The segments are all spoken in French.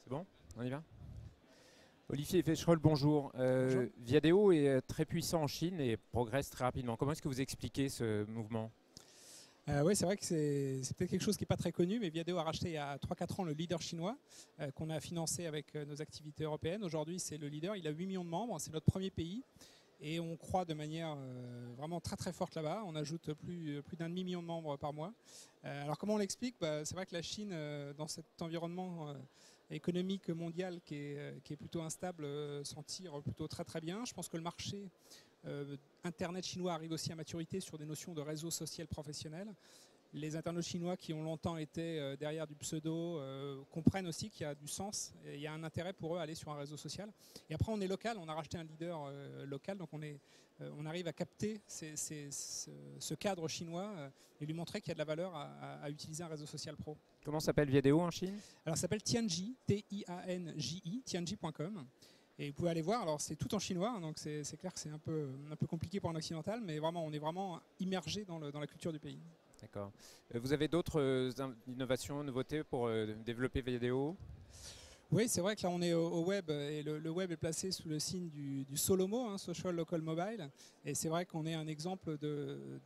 C'est bon? On y va? Olivier Feschroll, bonjour. Bonjour. Viadeo est très puissant en Chine et progresse très rapidement. Comment est-ce que vous expliquez ce mouvement? Oui, c'est vrai que c'est peut-être quelque chose qui n'est pas très connu, mais Viadeo a racheté il y a 3-4 ans le leader chinois qu'on a financé avec nos activités européennes. Aujourd'hui, c'est le leader, il a 8 millions de membres, c'est notre premier pays et on croît de manière vraiment très très forte là-bas. On ajoute plus d'un demi-million de membres par mois. Alors comment on l'explique? C'est vrai que la Chine, dans cet environnement économique mondial qui est plutôt instable, s'en tire plutôt très très bien. Je pense que le marché Internet chinois arrive aussi à maturité sur des notions de réseau social professionnel. Les internautes chinois qui ont longtemps été derrière du pseudo comprennent aussi qu'il y a du sens et il y a un intérêt pour eux à aller sur un réseau social. Et après, on est local, on a racheté un leader local, donc on arrive à capter ce cadre chinois et lui montrer qu'il y a de la valeur à utiliser un réseau social pro. Comment s'appelle Viadeo en Chine? Alors, ça s'appelle Tianji, Tianji, tianji.com. Et vous pouvez aller voir, alors c'est tout en chinois, hein, donc c'est clair que c'est un peu compliqué pour un occidental, mais vraiment, on est vraiment immergé dans la culture du pays. D'accord. Vous avez d'autres innovations, nouveautés pour développer Viadeo? Oui, c'est vrai que là on est au web et le web est placé sous le signe du SOLOMO, hein, Social Local Mobile. Et c'est vrai qu'on est un exemple de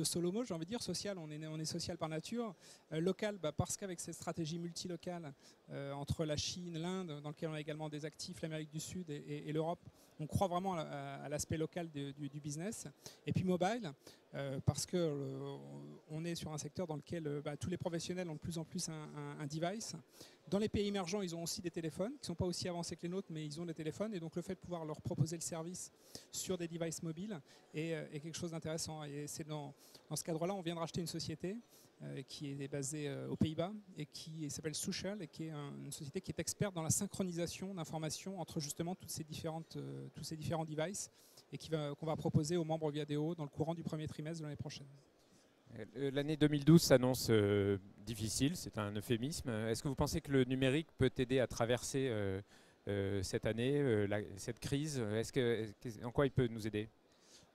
SOLOMO, j'ai envie de dire, social, on est social par nature. Local, parce qu'avec cette stratégie multilocale entre la Chine, l'Inde, dans lequel on a également des actifs, l'Amérique du Sud et l'Europe, on croit vraiment à l'aspect local du business. Et puis mobile, parce qu'on est sur un secteur dans lequel tous les professionnels ont de plus en plus un device. Dans les pays émergents, ils ont aussi des téléphones qui ne sont pas aussi avancés que les nôtres, mais ils ont des téléphones. Et donc le fait de pouvoir leur proposer le service sur des devices mobiles est quelque chose d'intéressant. Et c'est dans ce cadre-là, on vient de racheter une société qui est basée aux Pays-Bas et qui s'appelle Social et qui est une société qui est experte dans la synchronisation d'informations entre justement tous ces différents devices et qu'on va proposer aux membres Viadeo dans le courant du premier trimestre de l'année prochaine. L'année 2012 s'annonce difficile, c'est un euphémisme. Est-ce que vous pensez que le numérique peut aider à traverser cette année, cette crise? En quoi il peut nous aider?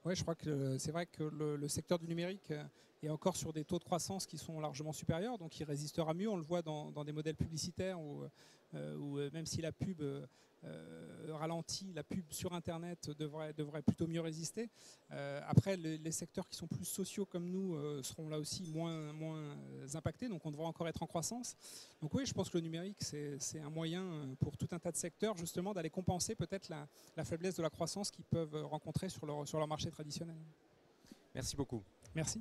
Oui, je crois que c'est vrai que le secteur du numérique est encore sur des taux de croissance qui sont largement supérieurs, donc il résistera mieux. On le voit dans des modèles publicitaires où même si la pub ralentit, la pub sur Internet devrait plutôt mieux résister. Après, les secteurs qui sont plus sociaux comme nous seront là aussi moins impactés, donc on devra encore être en croissance. Donc oui, je pense que le numérique, c'est un moyen pour tout un tas de secteurs justement d'aller compenser peut-être la faiblesse de la croissance qu'ils peuvent rencontrer sur leur marché traditionnel. Merci beaucoup. Merci.